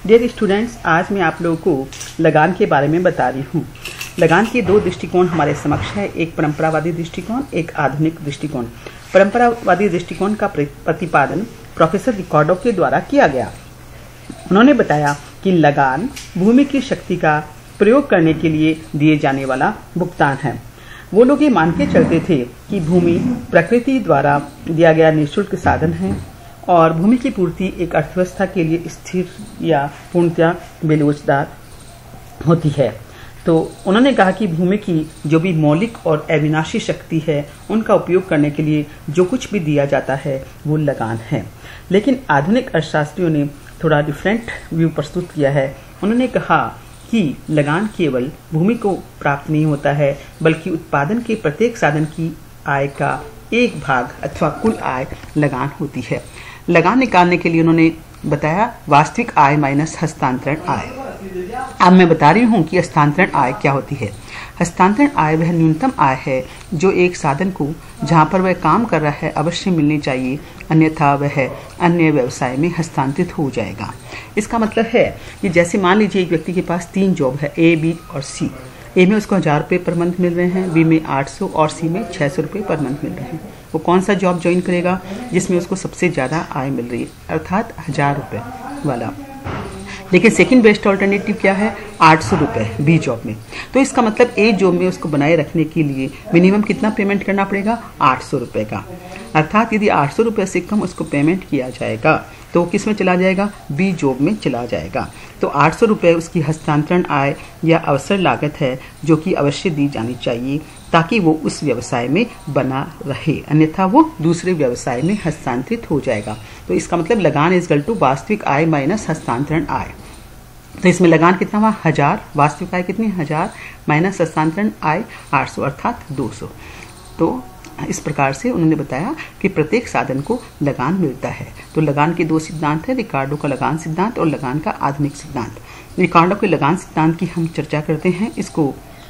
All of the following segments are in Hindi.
डियर स्टूडेंट्स, आज मैं आप लोगों को लगान के बारे में बता रही हूँ। लगान के दो दृष्टिकोण हमारे समक्ष है, एक परंपरावादी दृष्टिकोण, एक आधुनिक दृष्टिकोण। परंपरावादी दृष्टिकोण का प्रतिपादन प्रोफेसर रिकार्डो के द्वारा किया गया। उन्होंने बताया कि लगान भूमि की शक्ति का प्रयोग करने के लिए दिए जाने वाला भुगतान है। वो लोग ये मान के चलते थे कि भूमि प्रकृति द्वारा दिया गया निःशुल्क साधन है और भूमि की पूर्ति एक अर्थव्यवस्था के लिए स्थिर या पूर्णतया बेलोचदार होती है। तो उन्होंने कहा कि भूमि की जो भी मौलिक और अविनाशी शक्ति है उनका उपयोग करने के लिए जो कुछ भी दिया जाता है वो लगान है। लेकिन आधुनिक अर्थशास्त्रियों ने थोड़ा डिफरेंट व्यू प्रस्तुत किया है। उन्होंने कहा कि लगान केवल भूमि को प्राप्त नहीं होता है, बल्कि उत्पादन के प्रत्येक साधन की आय का एक भाग अथवा कुल आय लगान होती है। लगान निकालने के लिए उन्होंने बताया वास्तविक आय माइनस हस्तांतरण आय। अब मैं बता रही हूँ कि हस्तांतरण आय क्या होती है। हस्तांतरण आय वह न्यूनतम आय है जो एक साधन को जहाँ पर वह काम कर रहा है अवश्य मिलनी चाहिए, अन्यथा वह अन्य व्यवसाय में हस्तांतरित हो जाएगा। इसका मतलब है कि जैसे मान लीजिए एक व्यक्ति के पास 3 जॉब है, ए, बी और सी। ए में उसको 1000 रुपये पर मंथ मिल रहे हैं, बी में 800 और सी में 600 रुपये पर मंथ मिल रहे हैं। वो कौन सा जॉब ज्वाइन करेगा जिसमें उसको सबसे ज़्यादा आय मिल रही है, अर्थात 1000 रुपये वाला। लेकिन सेकंड बेस्ट ऑल्टरनेटिव क्या है, 800 रुपये बी जॉब में। तो इसका मतलब ए जॉब में उसको बनाए रखने के लिए मिनिमम कितना पेमेंट करना पड़ेगा, 800 रुपये का। अर्थात यदि 800 रुपये से कम उसको पेमेंट किया जाएगा तो किस में चला जाएगा, बी जॉब में चला जाएगा। तो 800 रुपये उसकी हस्तांतरण आय या अवसर लागत है जो कि अवश्य दी जानी चाहिए ताकि वो उस व्यवसाय में बना रहे, अन्यथा वो दूसरे व्यवसाय में हस्तांतरित हो जाएगा। तो इसका मतलब लगान इज इक्वल टू वास्तविक आय माइनस हस्तांतरण आय। तो इसमें लगान कितना हुआ, 1000, वास्तविक आय कितनी, 1000 माइनस हस्तांतरण आय 800 अर्थात 200। तो इस प्रकार से उन्होंने बताया कि प्रत्येक साधन को लगान मिलता है। तो लगान के 2 सिद्धांत है, रिकार्डो का लगान सिद्धांत और लगान का आधुनिक सिद्धांत। रिकार्डो के लगान सिद्धांत की हम चर्चा करते हैं, इसको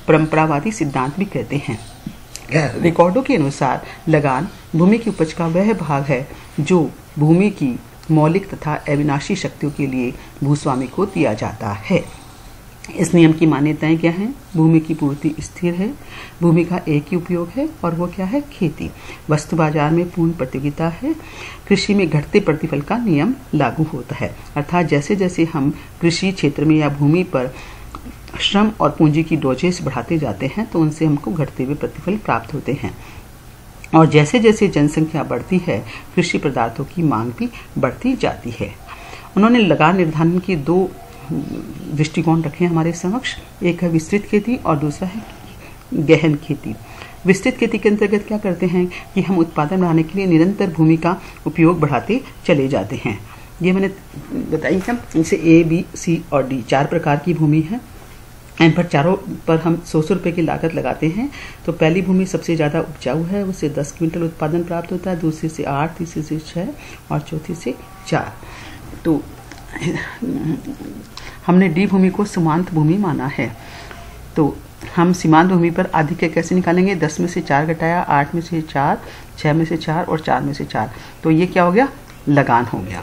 परंपरावादी सिद्धांत भी कहते हैं। रिकार्डो के अनुसार लगान भूमि की उपज का वह भाग है जो भूमि की मौलिक तथा अविनाशी शक्तियों के लिए भूस्वामी को दिया जाता है। इस नियम की मान्यताएं क्या हैं, भूमि की पूर्ति स्थिर है, भूमि का एक ही उपयोग है और वो क्या है, खेती। वस्तु बाजार में पूर्ण प्रतियोगिता है, कृषि में घटते प्रतिफल का नियम लागू होता है। अर्थात जैसे जैसे हम कृषि क्षेत्र में या भूमि पर श्रम और पूंजी की डोजेस बढ़ाते जाते हैं तो उनसे हमको घटते हुए प्रतिफल प्राप्त होते हैं। और जैसे जैसे जनसंख्या बढ़ती है कृषि पदार्थों की मांग भी बढ़ती जाती है। उन्होंने लगान निर्धारण के 2 दृष्टिकोण रखे हमारे समक्ष, एक है विस्तृत खेती और दूसरा है गहन खेती। विस्तृत खेती के अंतर्गत क्या करते हैं कि हम उत्पादन बढ़ाने के लिए निरंतर भूमि का उपयोग बढ़ाते चले जाते हैं। ये मैंने बताई क्या, इनसे ए, बी, सी और डी 4 प्रकार की भूमि है। इन पर चारों पर हम 100 रुपये की लागत लगाते हैं। तो पहली भूमि सबसे ज़्यादा उपजाऊ है, उससे 10 क्विंटल उत्पादन प्राप्त होता है, दूसरी से 8, तीसरी से 6 और चौथी से 4। तो हमने डी भूमि को सीमांत भूमि माना है। तो हम सीमांत भूमि पर आधिक्य कैसे निकालेंगे, 10 में से 4 घटाया, 8 में से 4, 6 में से 4 और 4 में से 4। तो ये क्या हो गया, लगान हो गया।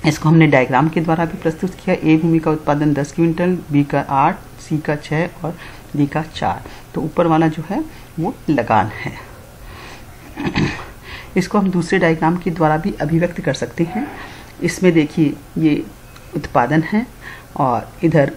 इसको हमने डायग्राम के द्वारा भी प्रस्तुत किया। ए भूमि का उत्पादन 10 क्विंटल, बी का 8, सी का 6 और डी का 4। तो ऊपर वाला जो है वो लगान है। इसको हम दूसरे डायग्राम के द्वारा भी अभिव्यक्त कर सकते हैं। इसमें देखिए ये उत्पादन है और इधर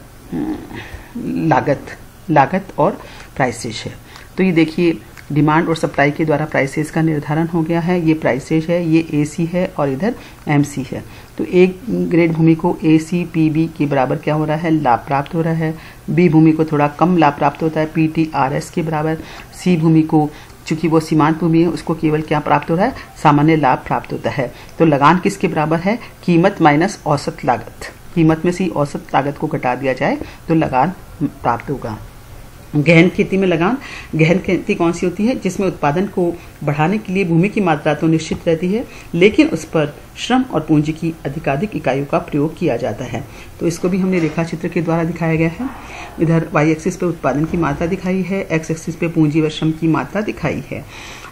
लागत और प्राइसेस है। तो ये देखिए डिमांड और सप्लाई के द्वारा प्राइसेस का निर्धारण हो गया है। ये प्राइसेस है, ये एसी है और इधर एमसी है। तो एक ग्रेड भूमि को एसी पीबी के बराबर क्या हो रहा है, लाभ प्राप्त हो रहा है। बी भूमि को थोड़ा कम लाभ प्राप्त होता है, पीटीआरएस के बराबर। सी भूमि को चूंकि वो सीमांत भूमि है उसको केवल क्या प्राप्त हो रहा है, सामान्य लाभ प्राप्त होता है। तो लगान किसके बराबर है, कीमत माइनस औसत लागत। कीमत में से औसत लागत को घटा दिया जाए तो लगान प्राप्त होगा। गहन खेती में लगान। गहन खेती कौन सी होती है? जिसमें उत्पादन को बढ़ाने के लिए भूमि की मात्रा तो निश्चित रहती है, लेकिन उस पर श्रम और पूंजी की अधिकाधिक इकाइयों का प्रयोग किया जाता है। तो इसको भी हमने रेखा चित्र के द्वारा दिखाया गया है। इधर वाई एक्सिस पे उत्पादन की मात्रा दिखाई है, एक्स एक्सिस पे पूंजी व श्रम की मात्रा दिखाई है।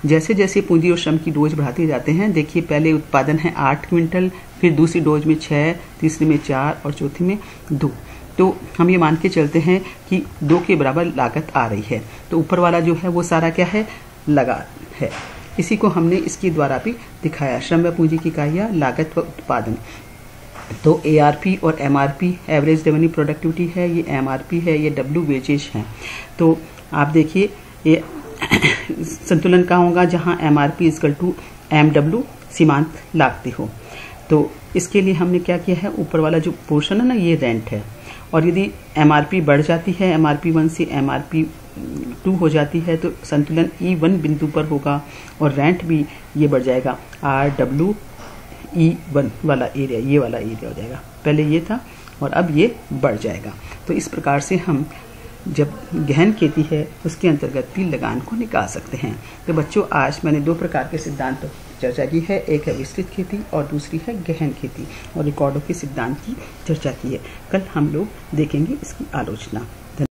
जैसे जैसे पूंजी और श्रम की डोज बढ़ाते जाते हैं, देखिए पहले उत्पादन है 8 क्विंटल, फिर दूसरी डोज में 6, तीसरी में 4 और चौथी में 2। तो हम ये मान के चलते हैं कि 2 के बराबर लागत आ रही है। तो ऊपर वाला जो है वो सारा क्या है? लगान है। इसी को हमने इसके द्वारा भी दिखाया, श्रम व पूंजी की इकाइयाँ, लागत व उत्पादन। तो ARP और MRP एवरेज रेवेन्यू प्रोडक्टिविटी है, ये MRP है, ये W वेजेज है। तो आप देखिए ये संतुलन का होगा जहाँ MRP = MW सीमांत लागतें हो। तो इसके लिए हमने क्या किया है, ऊपर वाला जो पोर्शन है ना, ये रेंट है। और यदि MRP बढ़ जाती है, MRP 1 से MRP 2 हो जाती है, तो संतुलन E1 बिंदु पर होगा और रेंट भी ये बढ़ जाएगा, RWE1 वाला एरिया, ये वाला एरिया हो जाएगा। पहले ये था और अब ये बढ़ जाएगा। तो इस प्रकार से हम जब गहन खेती है उसके अंतर्गत भी लगान को निकाल सकते हैं। तो बच्चों, आज मैंने 2 प्रकार के सिद्धांत चर्चा की है, एक है विस्तृत खेती और दूसरी है गहन खेती, और रिकॉर्डों के सिद्धांत की चर्चा की है। कल हम लोग देखेंगे इसकी आलोचना।